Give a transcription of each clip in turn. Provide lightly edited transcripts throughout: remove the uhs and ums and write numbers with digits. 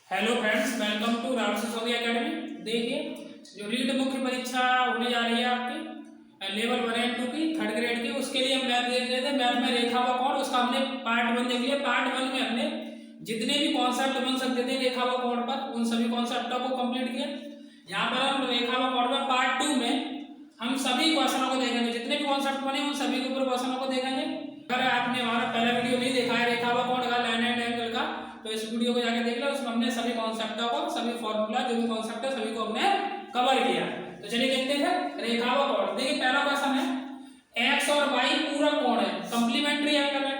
Hello friends, welcome to Rahul Sisodia Academy. देखिए, जो रीट मुख्य परीक्षा होने जा रही है आपकी लेवल 1 एंड 2 की थर्ड ग्रेड की, उसके लिए हम मैथ देख रहे थे। मैथ में रेखा व कोण, उसका हमने पार्ट 1 देख लिया। पार्ट 1 में हमने जितने भी कॉन्सेप्ट बन सकते थे रेखा व कोण पर, उन सभी कॉन्सेप्टों को कंप्लीट किया। यहाँ पर हम रेखा व कोण में पार्ट 2 में हम सभी क्वेश्चनों को देखेंगे। जितने भी कॉन्सेप्ट बने उन सभी के ऊपर क्वेश्चनों को देखेंगे। अगर आपने हमारा पहला वीडियो नहीं देखा है रेखा व कोण का, लाइन एंड एंगल का, तो इस वीडियो को जाके देख लो। उसमें हमने सभी कॉन्सेप्टों को, सभी फॉर्मूला, जो भी कॉन्सेप्ट है सभी को हमने कवर किया। तो चलिए देखते हैं रेखा व कोण। देखिए, पहला क्वेश्चन है एक्स और वाई पूरक कोण है, कंप्लीमेंट्री एंगल है।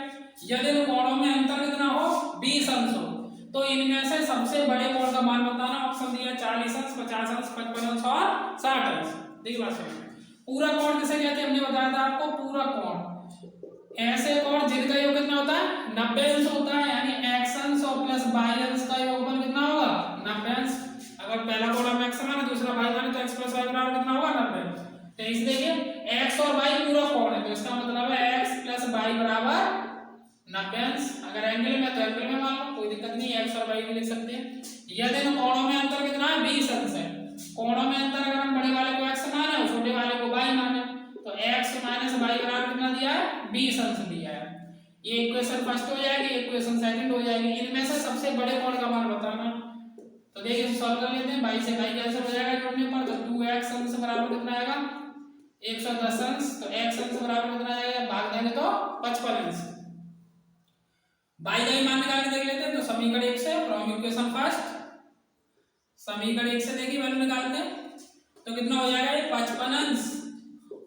यदि इन कोणों में अंतर कितना हो, 20 अंश हो, तो इनमें से सबसे बड़े कोण का मान बताना। ऑप्शन दिया 40 अंश, 50 अंश, 55 अंश और 60 अंश। देखिए बात सुनिए, पूरा कोण किसे कहते हैं, हमने बताया था आपको। पूरा कोण ऐसे कोण जिनका योग कितना होता है, 90 अंश होता है। यानी x अंश और प्लस y अंश का योगफल कितना होगा, 90 अंश। अगर पहला कोण हम x माने, दूसरा y माने, तो x प्लस y बराबर कितना होगा, 90। तो इस देखिए x और y पूरा कोण है, तो इसका मतलब है x प्लस y बराबर 90 अंश। अगर एंगल में तो एंगल में मान लो, कोई दिक्कत नहीं, x और y भी लिख सकते हैं। यदि इन कोणों में अंतर कितना है, 20 अंश है। कोणों में अंतर अगर हम बड़े वाले को x माने और छोटे वाले को y माने, तो x माइनस y बराबर कितना दिया है, 20 अंश दिया है। ये इक्वेशन फर्स्ट हो जाएगी, इक्वेशन सेकंड हो जाएगी। इनमें से सबसे बड़े कोण का मान बताना। तो देखिए सॉल्व कर लेते हैं। y से y कैंसिल हो जाएगा जोड़ने पर, तो 2x अंश बराबर कितना आएगा, 110 अंश। तो x अंश बराबर कितना आएगा, भाग देंगे तो 55 अंश। y का मान निकाल के देख लेते हैं। तो समीकरण 1 से, फ्रॉम इक्वेशन फर्स्ट, समीकरण 1 से देखिए वैल्यू निकालते हैं। तो कितना हो जाएगा, 55 अंश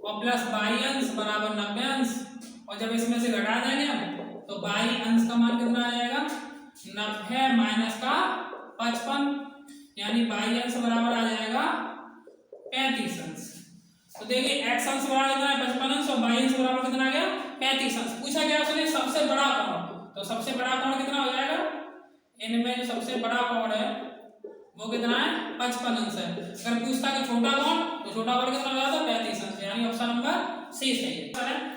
और प्लस y अंश बराबर 90 अंश। और जब इसमें से घटा देंगे हम, तो y अंश का मान कितना आ जाएगा, 90 माइनस का 55, यानी y अंश बराबर आ जाएगा 35 अंश। तो देखिए x अंश बराबर कितना है, 55 अंश, और y अंश बराबर कितना आ गया, 35 अंश। पूछा गया उसने सबसे बड़ा कोण, तो सबसे बड़ा कोण कितना हो जाएगा, इनमें जो सबसे बड़ा कोण है वो कितना है, 55 अंश है। अगर पूछता कि छोटा कोण, तो छोटा कोण कितना हो जाता, 35 अंश। यानी ऑप्शन नंबर सी सही है।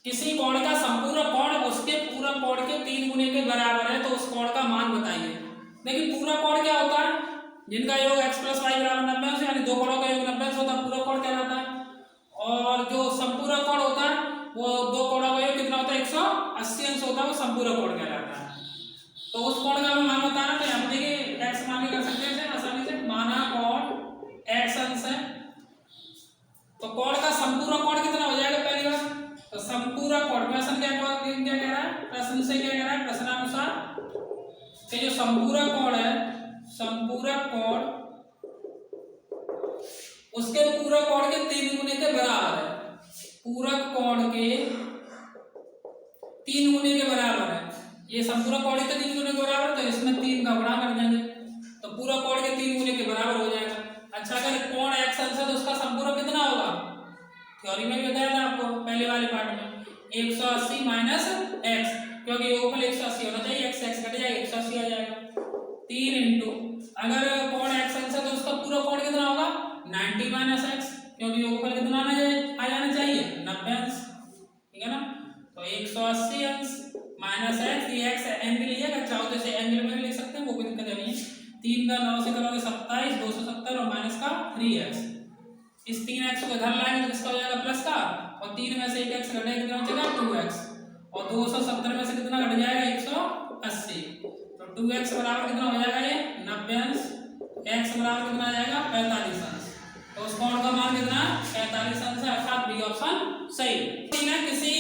किसी कोण का संपूरक कोण उसके पूरक कोण के 3 गुने के बराबर है, तो उस कोण का मान बताइए। देखिए पूरक कोण क्या होता है, जिनका योग x प्लस वाई बराबर 90 अंश, यानी दो कोणों का योग 90 अंश होता है, पूरक कोण कहलाता है। और जो संपूरक कोण होता है, वो दो कोणों का योग कितना होता है, 180 अंश होता है, वो संपूरक कोण कहलाता है। तो उस कोण का मान बताना। तो यहाँ देखिए x मान के कर सकते हैं आसानी से। माना कोण x अंश है, तो कोण का संपूरक कोण कितना हो जाएगा, पहली बात तो संपूरक कोण, प्रश्न क्या कह रहा है, प्रश्न से क्या कह रहा है, प्रश्नानुसार कि जो संपूरक कोण है, संपूरक कोण उसके पूरक कोण के 3 गुने के बराबर है। पूरक कोण के 3 गुने के बराबर है। ये संपूरक कोण के 3 गुने के बराबर, तो इसमें 3 का गुणा कर देंगे, तो पूरक कोण के 3 गुने के बराबर हो जाएगा। अच्छा, अगर कोण x अंश है तो उसका संपूरक कितना होगा, थ्योरी में भी बताया था आपको पहले वाले पार्ट में, 180 माइनस x, क्योंकि योगफल 180 होना चाहिए, x कट जाएगा, 180 आ जाएगा। 3 इंटू, अगर कोण x अंश है तो उसका पूरा कोण कितना होगा, 90 माइनस x, क्योंकि योगफल कितना आ जाना चाहिए, 90 अंश। ठीक है ना। तो 180 अंश माइनस x, ये x एंगल लिया, चाहो तो इसे एंगल में भी लिख सकते हैं, वो कोई दिक्कत नहीं है। 3 का 9 से करोगे 27, 270 और माइनस का 3x। इस 3x को इधर लाएंगे तो किसका हो जाएगा, प्लस का, और 3 में से 1x घटेगा, कितना बचेगा, 2x। और 270 में से कितना घट जाएगा, 180। तो 2x बराबर कितना हो जाएगा, ये 90 अंश। x बराबर कितना आ जाएगा, 45 अंश। तो उस कोण का मान कितना, 45 अंश है, अर्थात बी ऑप्शन सही। ठीक है, किसी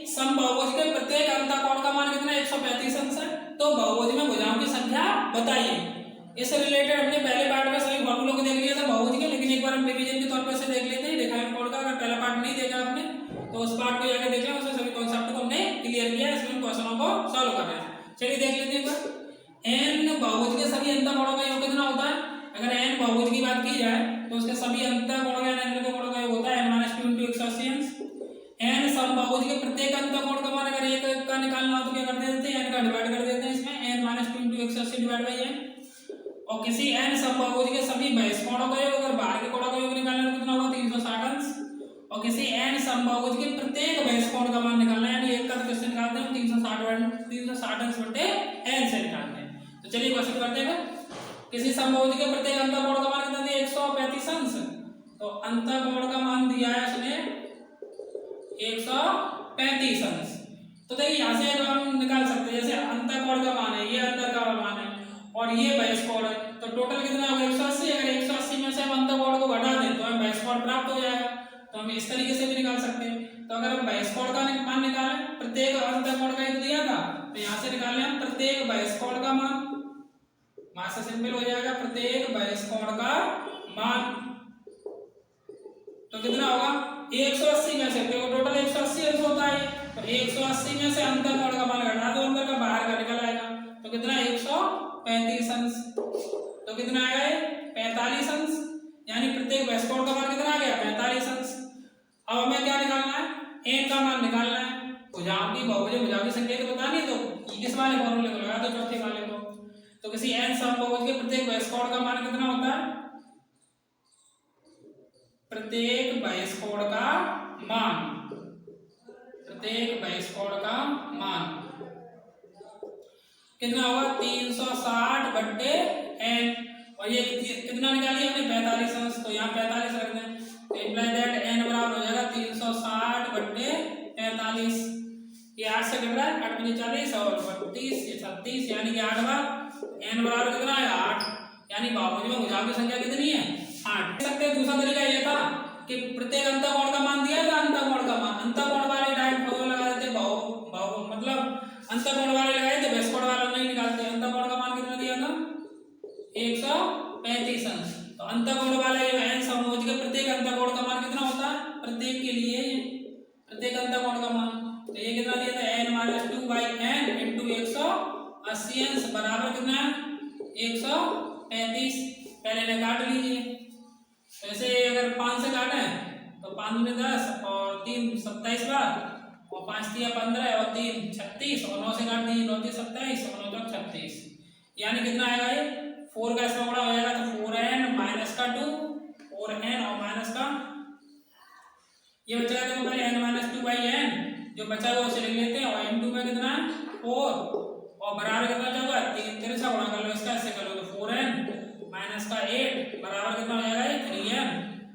समबाहुभुज के प्रत्येक अंतःकोण का मान कितना, 135 अंश है। तो बहुभुज में भुजाओं की संख्या बताइए। इससे रिलेटेड हमने पहले पार्ट में सभी फॉर्मूलों को देख लिया था बहुभुज के, लेकिन एक बार हम रिवीजन के तौर पर से देख लेते हैं रेखाएं कोण का। अगर पहला पार्ट नहीं देखा आपने तो उस पार्ट को जाकर देख लें, उसमें सभी कॉन्सेप्ट को हमने क्लियर किया, इसमें क्वेश्चनों को सॉल्व कर रहे हैं। चलिए देख लेते हैं एक बार। n बहुभुज के सभी अंतःकोणों का योग कितना होता है, अगर n बहुभुज की बात की जाए तो उसके सभी अंतःकोणों का कोणों का योग होता है n-2 × 180 अंश। n समबाहुभुज के प्रत्येक अंतःकोण का मान अगर एक का निकालना हो तो क्या कर देते हैं, n का डिवाइड कर देते हैं इसमें, n-2 × 180 डिवाइड बाय n। और किसी n समबाहुभुज के सभी बहिष्कोणों का योग, अगर बाहर के कोणों का योग निकालना है तो कितना होगा, 360 अंश। और किसी n समबाहुभुज के प्रत्येक बहिष्कोण का मान निकालना है, यानी एक का तो कैसे निकालते हैं, 360 अंश बटे n से निकालते हैं। तो चलिए क्वेश्चन करते हैं। किसी समभुज के प्रत्येक अंतःकोण का मान कितना दिया 135 अंश। तो अंतःकोण का मान दिया है उसने 135 अंश। तो देखिए यहाँ से हम निकाल सकते हैं, जैसे अंतःकोण का मान है, ये अंतर का मान है और ये बहिष्कोण है, तो टोटल कितना होगा 180। अगर 180 में से हम अंतःकोण को घटा दें तो हमें बहिष्कोण प्राप्त हो जाएगा। तो हम इस तरीके से भी निकाल सकते हैं। तो अगर हम बहिष्कोण का मान निकालें, प्रत्येक अंतःकोण का एक दिया था, तो यहाँ से निकालें हम प्रत्येक बहिष्कोण का मान, वहां से सिंपल हो जाएगा प्रत्येक बहिष्कोण का मान। तो कितना होगा 180 में से, क्योंकि टोटल 180 अंश होता है, तो 180 में से अंतःकोण का मान घटा दो, अंदर का बाहर का निकल आएगा। तो कितना 135 अंश। तो कितना आएगा ये 45 अंश, यानी प्रत्येक बहिष्कोण का मान कितना आ गया 45 अंश। अब हमें क्या निकालना है, n का मान निकालना है। भुजाओं की बहुभुज भुजाओं की संख्या तो बतानी है, तो इस वाले फॉर्मूले को लगा दो चौथे वाले को। तो किसी n समभुज के प्रत्येक बहिष्कोण का मान कितना होता है, प्रत्येक बहिष्कोण का मान, प्रत्येक बहिष्कोण का मान कितना होगा 360 बट्टे n, और ये कितना निकालिए हमने 45 अंश, तो यहाँ 45 रख दें। तो इम्प्लाई दैट n बराबर हो जाएगा 360 बट्टे 45। ये 8 से कट रहा है, 8 पंजे 40 और 32 ये 36, यानी कि 8 बार n बराबर कितना है 8, यानी बहुभुज में भुजाओं की संख्या कितनी है 8। सकते हैं दूसरा तरीका ये था कि प्रत्येक अंतःकोण का मान दिया था, अंतःकोण का मान, अंतःकोण वाले डायरेक्ट फॉर्मूला लगा देते, बहु मतलब अंतःकोण वाले लगाए थे, बहिष्कोण वाला नहीं निकालते। अंतःकोण का मान कितना दिया था 135 अंश। तो अंतःकोण वाले n समभुज के प्रत्येक अंतःकोण का मान कितना होता है, प्रत्येक के लिए प्रत्येक अंतःकोण का मान, तो ये कितना दिया था n - 2/n इंटू 180 अंश बराबर कितना है 135। पहले ने काट लीजिए, वैसे अगर 5 से काटे तो 5 में 10 और 3 27 बार, और 5 दिया 15 और 3 36, और 9 से काट दीजिए 9 3 27 और 9 36, यानी कितना आएगा ये 4 का इसमें बड़ा हो जाएगा, तो 4n माइनस का 2, 4n और माइनस का ये बचेगा, देखो पहले n - 2/n जो बचा हुआ उसे लिख लेते हैं, और n2 में कितना 4 और बराबर कितना होगा 3 3 से गुणा कर लो, इसका ऐसे कर लो, तो 4n माइनस का 8 बराबर कितना हो जाएगा 3n,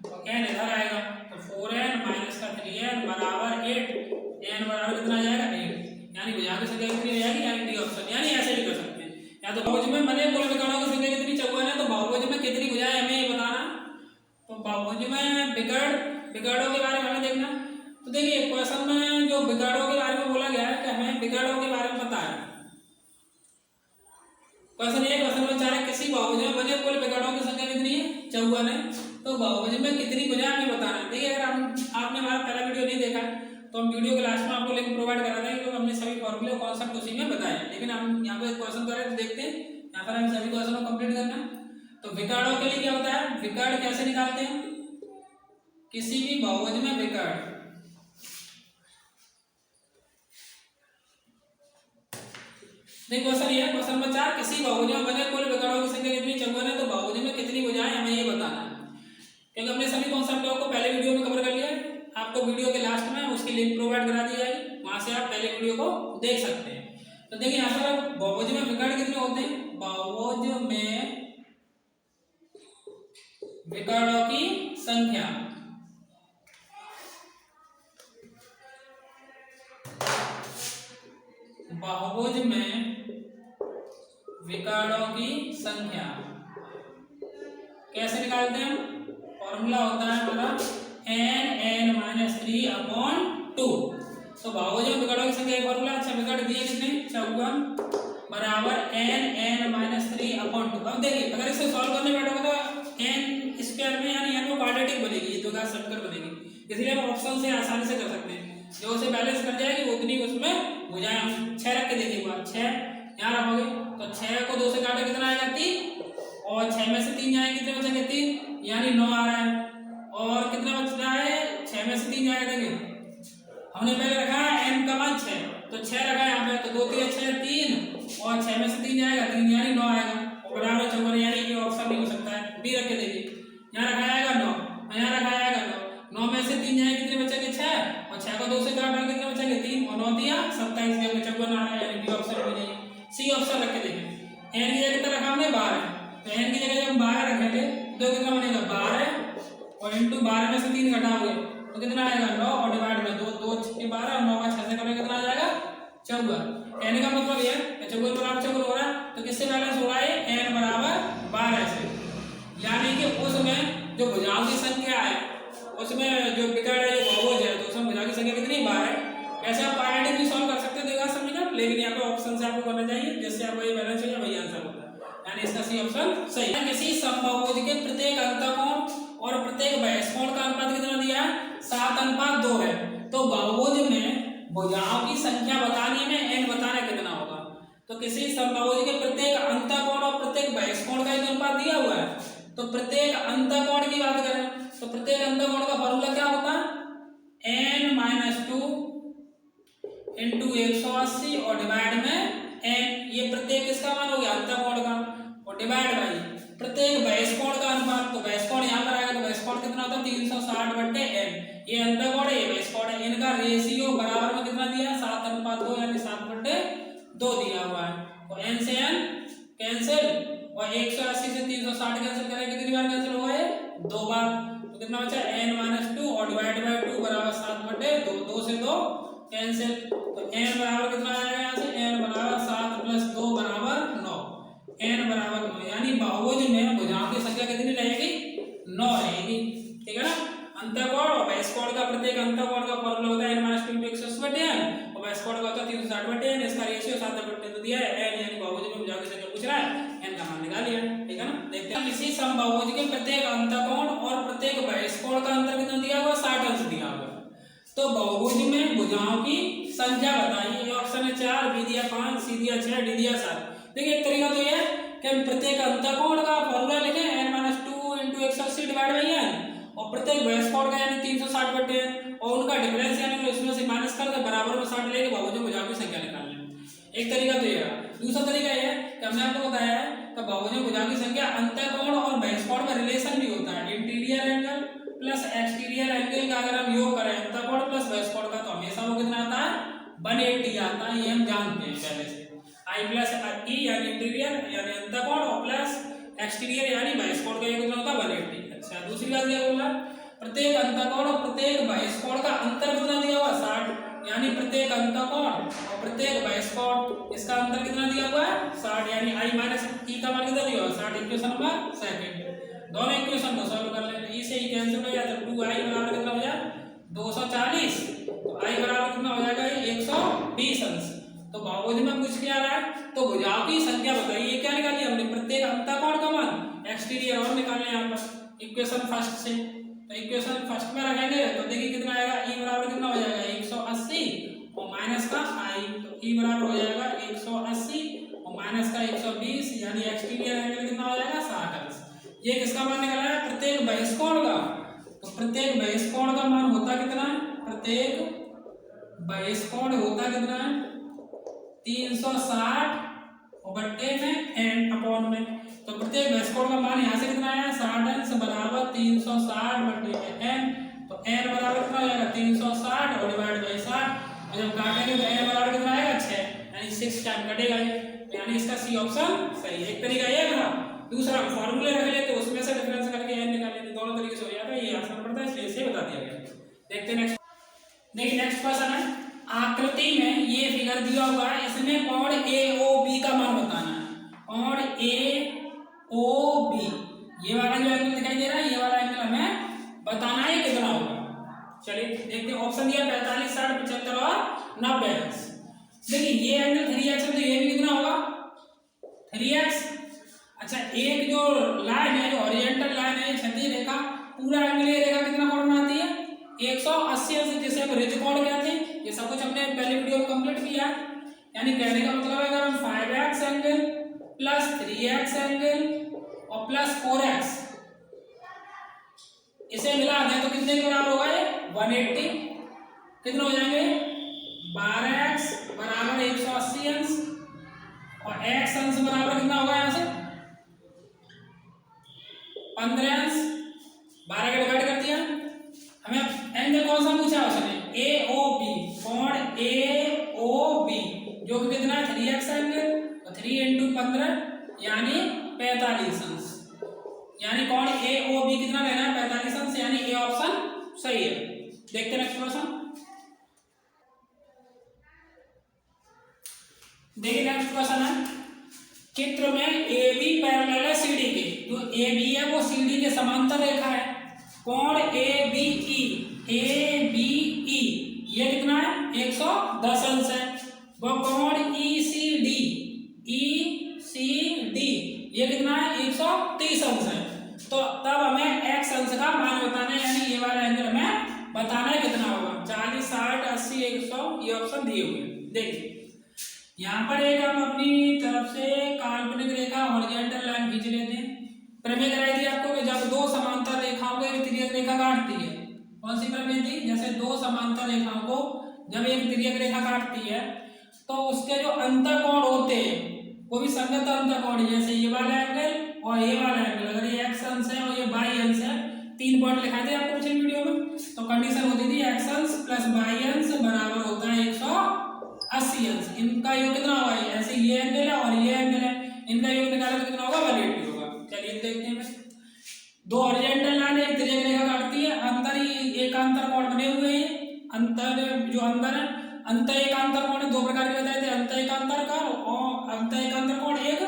और n इधर आएगा, तो 4n माइनस का 3n बराबर 8, n बराबर कितना आ जाएगा 8, यानी भुजाओं की संख्या कितनी हो जाएगी, यानी डी ऑप्शन। यानी ऐसे भी कर सकते हैं, या तो बहुभुज में बने कुल विकर्णों की संख्या कितनी 54 है, तो बहुभुज में कितनी भुजाएं हमें ये बताना। तो बहुभुज में विकर्णों के बारे में हमें देखना। तो देखिए क्वेश्चन में जो विकर्णों के बारे में बोला गया है कि हमें विकर्णों के बारे में पता है। क्वेश्चन में चाहे किसी बहुभुज में बने कुल विकर्णों की संख्या कितनी है 54 है, तो बहुभुज में कितनी भुजाएं हमें बताना है। देखिए अगर आपने हमारा पहला वीडियो नहीं देखा है तो हम वीडियो के लास्ट में आपको लिंक प्रोवाइड करा देंगे, क्योंकि हमने सभी फॉर्मूले और कॉन्सेप्ट उसी में बताए। लेकिन हम यहाँ पे क्वेश्चन कर रहे हैं, देखते हैं यहाँ पर हम सभी क्वेश्चन को कंप्लीट करना। तो विकर्णों के लिए क्या होता है, विकर्ण कैसे निकालते हैं, किसी भी बहुभुज में विकर्ण, देखो क्वेश्चन ये है, क्वेश्चन नंबर 4, किसी बहुभुज में बने कुल विकर्णों की संख्या कितनी 54 है, तो बहुभुज में कितनी भुजाएं हमें ये बताना है। क्योंकि हमने सभी कॉन्सेप्ट को पहले वीडियो में कवर कर लिया है, आपको वीडियो के लास्ट में उसकी लिंक प्रोवाइड करा दी जाएगी, वहां से आप पहले वीडियो को देख सकते हैं। तो देखिए यहाँ पर बहुभुज में विकर्ण कितने होते हैं, बहुभुज में विकर्णों की संख्या बहुभुज में विकर्णों की संख्या कैसे निकालते हैं, फॉर्मूला होता है हमारा n(n-3/2). तो बहुभुज में विकर्णों की संख्या का फॉर्मूला, अच्छा विकर्ण दिए कितने 54 बराबर n(n-3/2). अब देखिए अगर इसे सॉल्व करने बैठोगे तो n स्क्वायर में यानी n में क्वाड्रेटिक बनेगी, ये 2 का समीकरण बनेगी, इसलिए हम ऑप्शन से आसानी से कर सकते हैं। जो उसे बैलेंस कर जाएगी उतनी उसमें भुजाएं। 6 रख के देखिए, 6 यहाँ रखोगे तो 6 को 2 से काटे कितना आएगा 3, और 6 में से 3 जाएंगे कितने बचेंगे 3, यानी 9 आ रहा है, और कितना बच रहा है 6 में से 3 जाएगा, देखिए हमने पहले रखा है n का मान 6, तो 6 रखा है यहाँ पे, तो 2 3 6 3, और 6 में से 3 जाएगा 3, यानी 9 आएगा, और बराबर 54, यानी ये ऑप्शन नहीं हो सकता है, बी रख के देखिए, यहाँ रखा आएगा 9, यहाँ रखा आएगा 9 में से 3 जाएंगे कितने बचेंगे 6, और 6 को 2 से काटोगे कितने बचेंगे 3, और 9 दिया 27, जब 54 आ रहा है, यानी बी ऑप्शन में नहीं, सी ऑप्शन रख के देखिए। n की जगह कितना रखा हमने 12, तो n की जगह जब 12 रखेंगे तो कितना बनेगा 12 और इंटू 12 में से 3 घटाओगे तो कितना आएगा 9 और डिवाइड में 2 2 6 12 और 9 का 6 से करेंगे कितना आ जाएगा 14। n का मतलब ये है चौगुन बराबर चौगुन हो रहा है तो किससे बैलेंस हो रहा है n बराबर 12 से, यानी कि उसमें जो भुजाओं की संख्या है उसमें जो बिगड़ है जो बहुभुज है तो उसमें भुजाओं की संख्या कितनी 12 है। ऐसे आप क्वाड्रेटिक भी सॉल्व कर सकते हो देखा समझना, लेकिन यहाँ पे ऑप्शन से आपको करना चाहिए जिससे आपको ये बैलेंस हो जाए वही आंसर होता है, यानी इसका सी ऑप्शन सही है। किसी समबाहुभुज के प्रत्येक अंतःकोण और प्रत्येक बहिष्कोण का अनुपात कितना दिया है 7:2 है। तो बहुभुज में भुजाओं की संख्या बतानी में n बताना कितना होगा, तो किसी समबाहुभुज के प्रत्येक अंतःकोण और प्रत्येक बहिष्कोण का एक अनुपात दिया हुआ है। तो प्रत्येक अंतःकोण की बात करें तो प्रत्येक अंतःकोण का फॉर्मूला क्या होता है n-2 इंटू 180 और डिवाइड में n, ये प्रत्येक किसका मान हो गया अंतःकोण का, और डिवाइड बाई प्रत्येक बहिष्कोण का अनुपात, तो बहिष्कोण यहाँ पर आएगा तो बहिष्कोण कितना होता है 360/n, ये अंतःकोण है ये बहिष्कोण है, इनका रेशियो बराबर में कितना दिया 7:2 यानी 7/2 दिया हुआ है। तो n से n कैंसिल और 180 से 360 कैंसिल करें कितनी बार कैंसिल हुआ है 2 बार, तो कितना बचा n-2 और डिवाइड बाय 2 बराबर 7/2, 2 से 2 कैंसिल, तो n बराबर कितना आएगा यहाँ से n बराबर 7 + 2 बराबर 9, n बराबर 9, यानी बहुभुज में भुजाओं की संख्या कितनी रहेगी 9 रहेगी, ठीक है ना। अंतःकोण और बहिष्कोण का प्रत्येक अंतःकोण का फॉर्मूला होता है n-2 × 180/n और बहिष्कोण का होता है 360/n, इसका रेशियो 7/2 दिया है n, यानी बहुभुज में भुजाओं की संख्या पूछ रहा है n का मान निकाल लिया, ठीक है ना। देखते हैं किसी समबाहुभुज के प्रत्येक अंतःकोण और प्रत्येक बहिष्कोण का अंतर कितना दिया हुआ 60 अंश दिया हुआ, तो बहुभुज में भुजाओं की संख्या बताइए, ऑप्शन है 4, बी दिया 5, सी दिया 6, डी दिया 7। देखिए एक तरीका तो ये है कि हम प्रत्येक अंतःकोण का फॉर्मूला लिखें n-2 × 180 डिवाइड बाई n और प्रत्येक बहिष्कोण का यानी 360/n और उनका डिफरेंस यानी उसमें से माइनस करके बराबर में 60 लेके बहुभुज में भुजाओं की संख्या निकाल लें। एक तरीका तो ये रहा। दूसरा तरीका ये है कि हमने आपको बताया है कि बहुभुज में भुजाओं की संख्या अंतःकोण और बहिष्कोण में रिलेशन भी होता है, interior angle plus exterior angle का अगर हम योग करें अंतःकोण प्लस बहिष्कोण का तो हमेशा वो कितना आता है 180 आता है, ये हम जानते हैं पहले से। I प्लस E यानी इंटीरियर यानी अंतःकोण और प्लस एक्सटीरियर यानी बहिष्कोण का ये कितना होता है 180। अच्छा दूसरी बात क्या बोला प्रत्येक अंतःकोण और प्रत्येक बहिष्कोण का अंतर कितना दिया हुआ 60, यानी प्रत्येक अंतःकोण और प्रत्येक बहिष्कोण इसका अंतर कितना दिया हुआ है 60, यानी I माइनस E का मान कितना दिया हुआ 60। इक्वेशन नंबर सेकंड, दोनों इक्वेशन को सॉल्व कर लेते हैं, E से E कैंसिल हो जाता है, 2I बराबर कितना हो जाए 240, तो I बराबर कितना हो जाएगा 120 अंश। तो बहुभुज में पूछ क्या रहा है तो भुजाओं की संख्या बताइए, ये क्या निकाली हमने प्रत्येक अंतःकोण का मान एक्सटीरियर और निकालने यहाँ पर इक्वेशन फर्स्ट से, तो इक्वेशन फर्स्ट में रखेंगे तो देखिए कितना आएगा E बराबर कितना हो जाएगा 180 और माइनस का I, तो E बराबर हो जाएगा 180 और माइनस का 120 यानी एक्सटीरियर एंगल कितना हो जाएगा 60 अंश। ये किसका मान निकला है प्रत्येक बहिष्कोण का, तो प्रत्येक बहिष्कोण का मान होता कितना है प्रत्येक बहिष्कोण होता कितना है 360 बट्टे में n/, में तो प्रत्येक बहिष्कोण का मान यहाँ से कितना आया 60 अंश बराबर 360 बट्टे में n, तो n बराबर कितना हो जाएगा 360 और डिवाइड बाई 60, और जब काटेंगे तो n बराबर कितना आएगा 6, यानी 6 टाइम कटेगा ये, यानी इसका सी ऑप्शन सही है। एक तरीका ये है, दूसरा फॉर्मूले रख लेते तो उसमें से डिफरेंस करके n निकाल लेते, दोनों तरीके से हो जाता है, ये आसान पड़ता है इसलिए इसे बता दिया गया। देखते हैं नेक्स्ट, देखिए नेक्स्ट क्वेश्चन है आकृति में ये फिगर दिया हुआ है, इसमें कोण AOB का मान बताना है, कोण AOB ये वाला जो एंगल दिखाई दे रहा है ये वाला एंगल हमें बताना है कितना होगा। चलिए देखते हैं, ऑप्शन दिया 45, 60, 75 और 90 अंश। देखिए ये एंगल 3x है तो ये भी कितना होगा 3x। अच्छा एक जो लाइन है जो हॉरिजॉन्टल लाइन है क्षैतिज रेखा पूरा एंगल ये रेखा कितना कोण बनाती है 180 अंश, जिसे हम रिज कोण कहते हैं। ये सब कुछ हमने पहले वीडियो में कंप्लीट किया, यानी कहने का मतलब है अगर हम 5x angle plus 3x angle और प्लस 4x इसे मिला दें तो कितने के बराबर होगा ये 180, कितना हो जाएंगे 12x बराबर 180 अंश और x अंश बराबर कितना होगा यहाँ से 15 अंश, 12 का डिवाइड कर दिया। हमें एंगल कौन सा पूछा उसने AOB, कोण AOB जो कि कितना है 3x एंगल, तो 3 × 15 यानी 45 अंश। यानी कौन ए ओ बी कितना लेना है 45 अंश, यानी ए ऑप्शन सही है। देखते हैं नेक्स्ट क्वेश्चन। देखिए नेक्स्ट क्वेश्चन है, चित्र में ए बी पैरेलल है सी डी के। जो ए बी है वो सी डी के समांतर रेखा है। कोण ए बी ई ये कितना है 110 अंश है। वो कोण ई सी डी ये कितना है 130 अंश है। तो तब हमें एक्स अंश का मान बताना है, यानी ये वाला एंगल हमें बताना है कितना होगा। 40, 60, 80, 100 ये ऑप्शन दिए हुए हैं। देखिए यहाँ पर एक हम अपनी तरफ से काल्पनिक रेखा हॉरिजॉन्टल लाइन खींच लेते हैं। प्रमेय कराई थी आपको कि जब दो समांतर रेखाओं को एक तिर्यक रेखा काटती है। कौन सी प्रमेय थी? जैसे दो समांतर रेखाओं को जब एक तिर्यक रेखा काटती है तो उसके जो अंतःकोण होते हैं वो भी संगत अंतःकोण, जैसे ये वाला एंगल और ये वाला एंगल। अगर ये एक्स अंश है और ये वाई अंश है, 3 पॉइंट लिखाए थे आपको पिछले वीडियो में। तो कंडीशन होती थी एक्स अंश प्लस वाई अंश बराबर होता है 180 अंश। इनका योग कितना होगा? ऐसे ये एंगल है और ये एंगल है, इनका योग निकाला तो कितना होगा? 180 होगा। चलिए देखते हैं। दो हॉरिजॉन्टल लाइन एक तिर्यक रेखा काटती है, अंतर ही एकांतर कोण बने हुए हैं। अंतर जो अंदर है अंत एकांतर कोण दो प्रकार के बताए थे, अंत एकांतर कोण और अंत एकांतर कोण, एक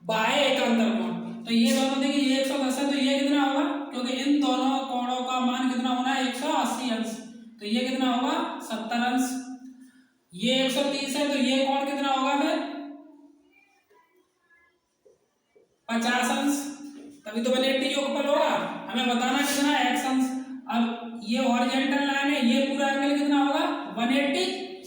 बाह्य एकांतर कोण। तो ये दोनों देखिए ये 110 है, तो ये कितना होगा? क्योंकि इन दोनों कोणों का मान कितना होना है 180 अंश, तो ये कितना होगा 70 अंश। ये 130 है तो ये कोण कितना होगा फिर 50 अंश, तभी तो 180 योगफल होगा। हमें बताना कितना है एक्स अंश। अब ये हॉरिजॉन्टल लाइन है, ये पूरा एंगल कितना होगा 180,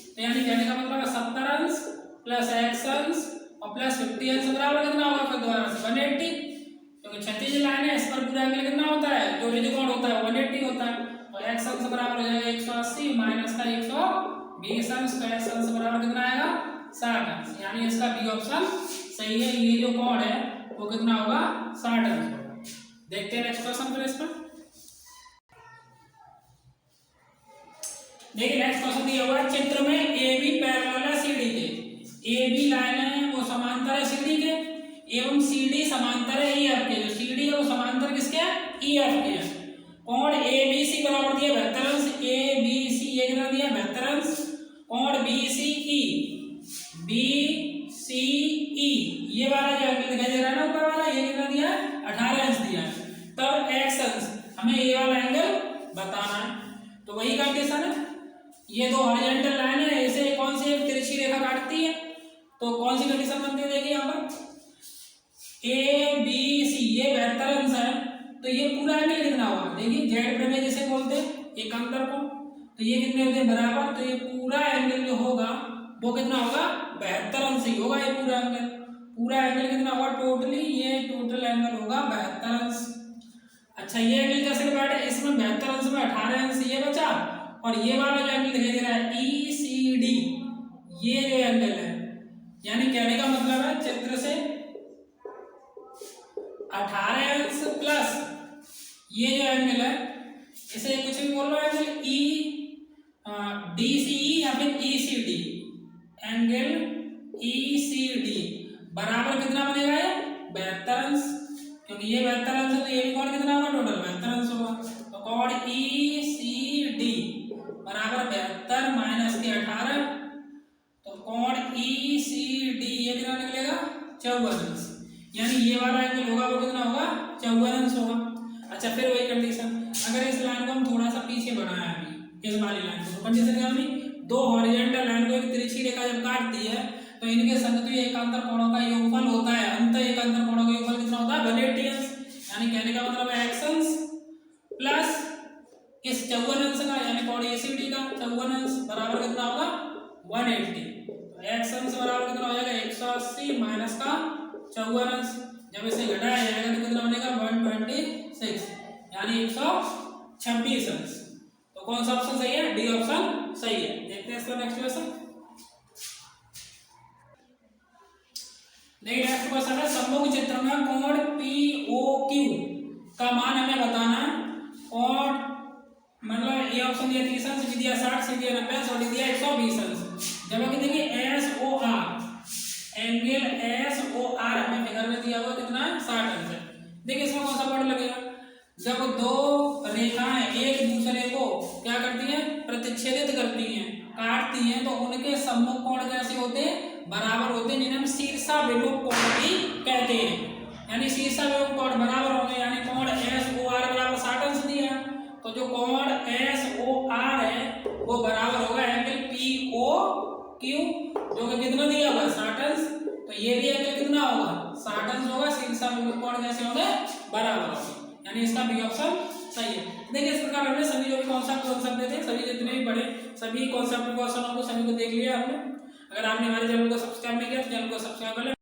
तो यानी कहने का मतलब 70 अंश प्लस एक्स अंश और प्लस 50 अंश बराबर कितना होगा फिर दोबारा से 180। क्योंकि क्षैतिज लाइन है इस पर पूरा एंगल कितना होता है, जो रिज कोण होता है 180 होता है। तो एक्स अंश बराबर हो जाएगा 180 माइनस का 120 अंश, तो एक्स अंश बराबर कितना आएगा 60 अंश, यानी इसका बी ऑप्शन सही है। ये जो कोण है वो कितना होगा 60 अंश होगा। देखते हैं नेक्स्ट क्वेश्चन फिर इस पर। देखिए नेक्स्ट क्वेश्चन दिया हुआ है, चित्र में ए बी पैरेलल है सी डी के। ए बी लाइन है वो समांतर है सी डी के, एवं सी डी समांतर है ई एफ के। जो सी डी है वो समांतर किसके है? ई एफ के है। कोण ए बी सी बराबर दिया 72 अंश। ए बी सी ये कितना दिया 72 अंश। कोण बी सी ई ये वाला जो एंगल दिखाई दे रहा है ना ऊपर वाला, ये कितना दिया है 18 अंश दिया है। तब एक्स अंश हमें ये वाला एंगल बताना है। तो वही कंडीशन है, ये दो हॉरिजॉन्टल लाइन है, इसे कौन सी एक तिरछी रेखा काटती है, तो कौन सी कंडीशन बनती है? देखिए यहाँ पर ए बी सी ये 72 अंश है, तो ये पूरा एंगल कितना होगा? देखिए जेड प्रमेय जिसे बोलते हैं एकांतर कोण, तो ये कितने होते हैं बराबर, तो ये पूरा एंगल जो होगा वो कितना होगा 72 अंश ही होगा। ये पूरा एंगल कितना होगा टोटली? ये टोटल एंगल होगा 72 अंश। अच्छा ये एंगल कैसे डिवाइड है? इसमें 72 अंश में 18 अंश ये बचा, और ये वाला जो एंगल दिखाई दे रहा है ई सी डी ये जो एंगल है, यानी कहने का मतलब है चित्र से 18 अंश प्लस ये जो एंगल है, इसे कुछ भी बोल रहा है angle E D C E या फिर E C D, angle E C D बराबर कितना बनेगा? ये 72 अंश। क्योंकि ये 72 अंश है तो ये भी कोण कितना होगा टोटल 72 अंश होगा। तो कोण ई सी डी बराबर 72 माइनस के 18, तो कोण ई सी डी ये कितना निकलेगा 54 अंश, यानी ये वाला एंगल होगा वो कितना होगा 54 अंश होगा। अच्छा फिर वही कंडीशन, अगर इस लाइन को हम थोड़ा सा पीछे बढ़ाया अभी इस वाली लाइन को, तो कंडीशन क्या होगी? दो हॉरिजॉन्टल लाइन को एक तिरछी रेखा जब काटती है तो इनके संगत एकांतर कोणों का योगफल होता है, अंत एकांतर कोणों का योगफल कितना होता है 180 अंश। यानी कहने का मतलब है एक्स अंश प्लस इस 54 अंश का, यानी कोण एसीडी का 54 अंश बराबर कितना होगा 180। तो एक्स अंश बराबर कितना हो जाएगा 180 माइनस का 54 अंश। जब इसे घटाया जाएगा तो कितना बनेगा 126, यानी 126 अंश। तो कौन सा ऑप्शन सही है? डी ऑप्शन सही है। देखते हैं इसका नेक्स्ट क्वेश्चन। देखिए नेक्स्ट क्वेश्चन है, सम्मुख चित्र में कोण POQ का मान हमें बताना है। कोण मतलब ये ऑप्शन दिया 30 अंश, दिया 60, सी दिया 90 और दिया 120 अंश। जबकि देखिए SOR एंगल SOR हमें फिगर में दिया हुआ कितना 60 अंश है। देखिए इसमें कौन सा वर्ड लगेगा, जब दो रेखाएं एक दूसरे को क्या करती हैं, प्रतिच्छेदित करती हैं, काटती हैं, तो उनके सम्मुख कोण कैसे होते हैं, बराबर होते हैं, जिन्हें हम शीर्षाभिमुख कोण भी कहते हैं। यानी शीर्षाभिमुख कोण बराबर होंगे, यानी कोण SOR बराबर 60 अंश दिया, तो जो कोण SOR है वो बराबर होगा एंगल POQ, जो कि कितना दिया होगा 60 अंश। तो ये भी एंगल कितना होगा 60 अंश होगा, शीर्षाभिमुख कोण कैसे होंगे, बराबर होंगे, यानी इसका बी ऑप्शन सही है। देखिए इस प्रकार हमने सभी जो भी कॉन्सेप्ट देते, सभी जितने भी बड़े सभी कॉन्सेप्ट क्वेश्चनों को सभी को देख लिया हमने। अगर आपने हमारे चैनल को सब्सक्राइब नहीं किया तो चैनल को सब्सक्राइब कर लें।